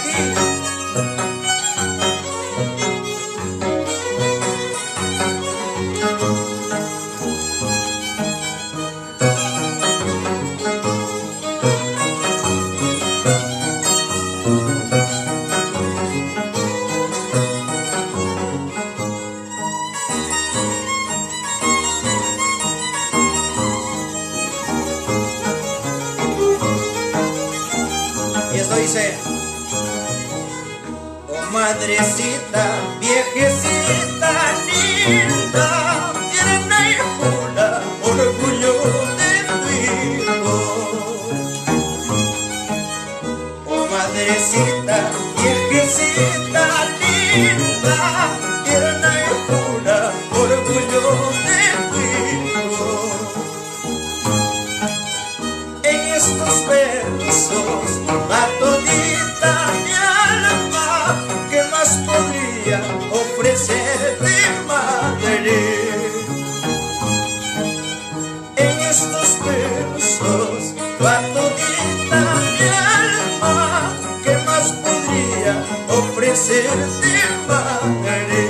ti. Y esto dice: oh madrecita, viejecita, linda, tierna y pura, orgullo de tu hijo. Oh madrecita, viejecita, linda, tierna y pura, orgullo de tu hijo. En estos versos va todita mi alma, ¿qué más podría ofrecerte, madre? En estos versos va todita mi alma, ¿qué más podría ofrecerte, madre?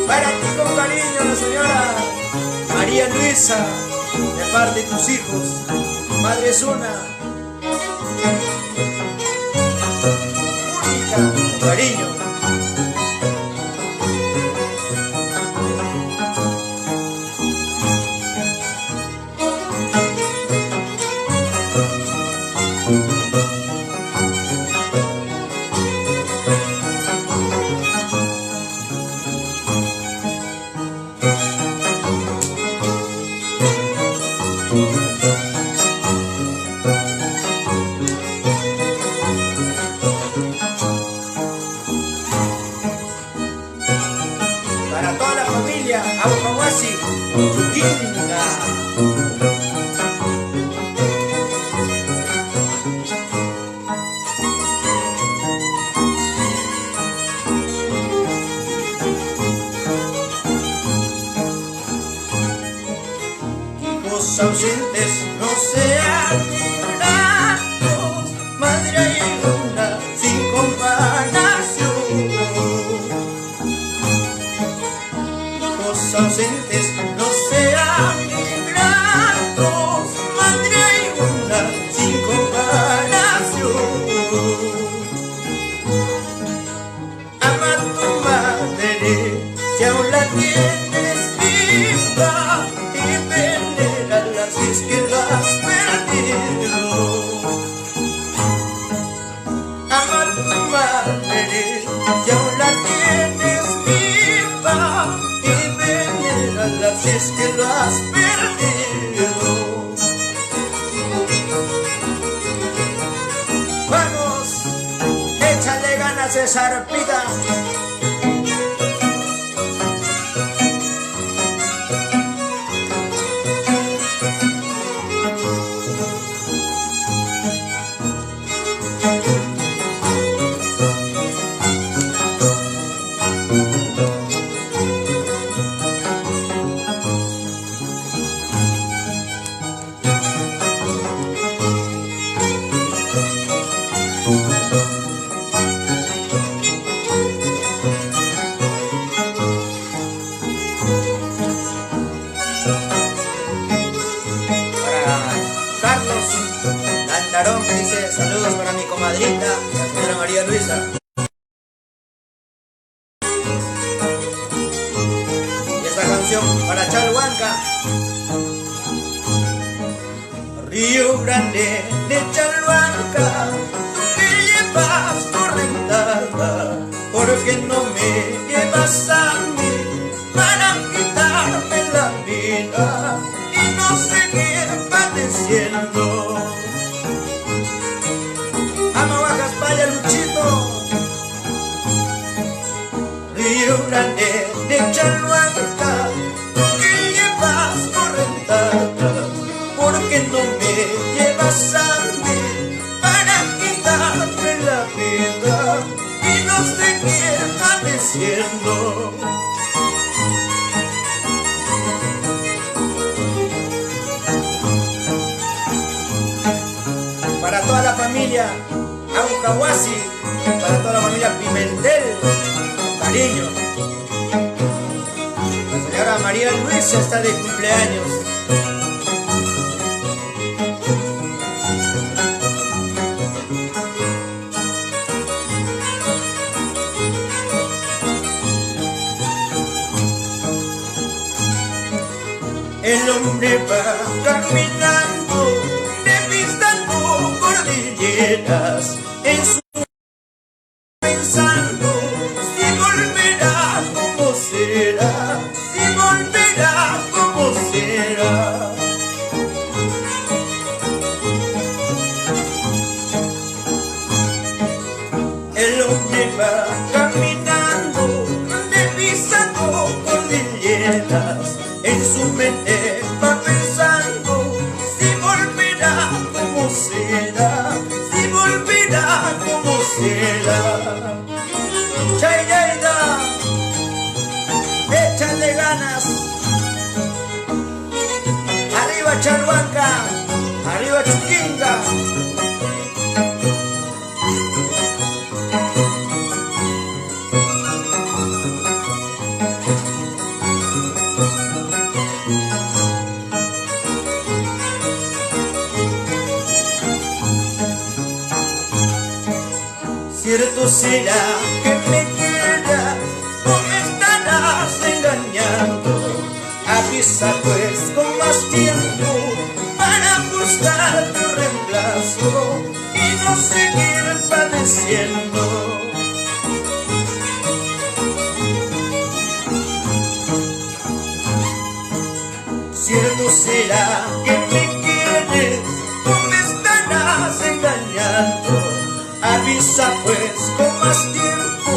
Para ti con cariño la señora María Luisa, de parte de tus hijos. Madre es una única, con cariño. Para toda la familia Aucahuasi, Chuquinga. Hijos ausentes no sean ingratos, madre hay una sin comparación. Hijos ausentes no sean ingratos, madre hay una sin comparación. Ama a tu madre si aún la tienes viva, y venérala si es que la has perdido. Ama a tu madre si aún la tienes viva, y venérala si es que la has perdido. Vamos, échale ganas, César Pita. Lantarón, que dice: saludos para mi comadrita, la señora María Luisa. Y esta canción para Chalhuanca. Río Grande de Chalhuanca, tú que llevas correntada, ¿por qué no me llevas a mí para quitarme la vida y no seguir padeciendo? Vaya Luchito. Río Grande de Chalhuanca, tú que llevas correntada, ¿por qué no me llevas a mí para quitarme la vida y no seguir padeciendo? Para toda la familia, Cahuasi, para toda la familia Pimentel, con cariño. La señora María Luisa está de cumpleaños. El hombre va caminando, despistando cordilleras, en su pensando si volverá, como será, si volverá, como será. El hombre va caminando, despistando cordilleras, en su mente va pensando si volverá, como será, si volverá, como será. Chayayda, échale ganas. Arriba Chalhuanca, arriba Chuquinga. Cierto será que me quieras o me estarás engañando. Avisa pues con más tiempo para buscar tu reemplazo y no seguir padeciendo. Cierto será que me quieres o me estarás engañando. Avisa pues con más tiempo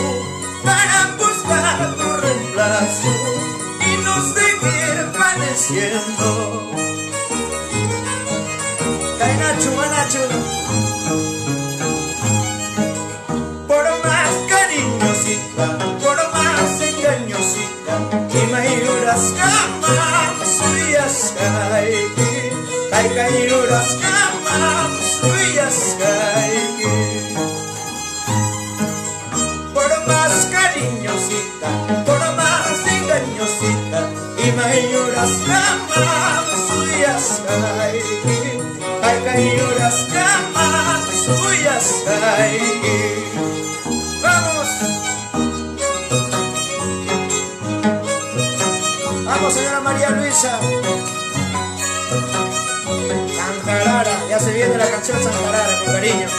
para buscar tu reemplazo y no seguir padeciendo. Cae Nacho, a Nacho. Por más cariñosita, por más engañosita, y mayuras jamás suyas caiki, cayuras jamás suyas caiki. Por más cariñosita, por más engañosita, y mayuras jamás suyas caiki, cayuras jamás suyas caiki. Vamos, vamos señora María Luisa. Sanjarara, ya se viene la canción Sanjarara, con cariño.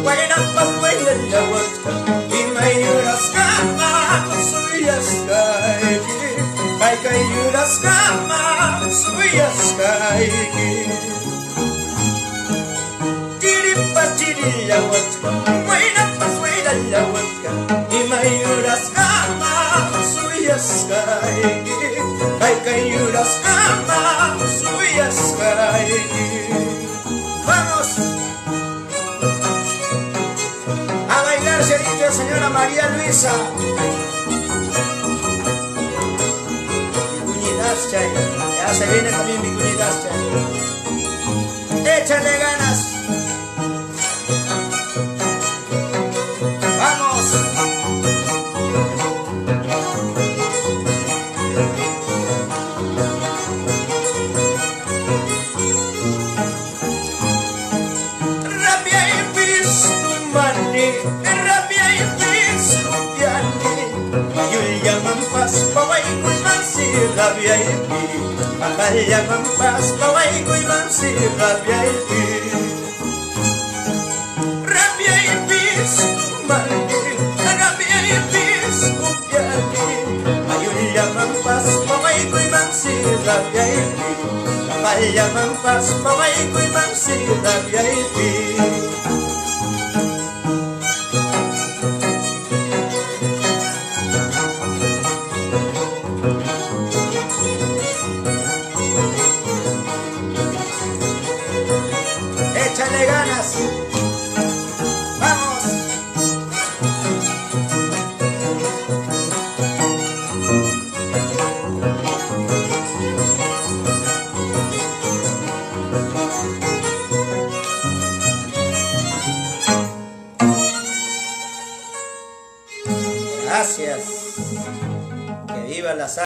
Guayrampas bailan la huasca y mayuras jamás suyas caiki, cayuras jamás suyas caiki. Chiripa chirilla huasca, guayrampas bailan la huasca y mayuras jamás suyas caiki, cayuras jamás suyas caiki. Vamos a bailar, señorita señora María Luisa. Vicuñitas, chay. Ya se viene también Vicuñitas, chay. Échale ganas. Vamos. Rabia ipi, akaya mampas pawai ko'y mansi rabia ipi. Rabia ipis kumali, rabia ipis kumpiali. Ayun ya mampas pawai ko'y mansi rabia ipi, akaya mampas pawai ko'y mansi rabia ipi. Échale ganas. Vamos. gracias. Que viva la salsa.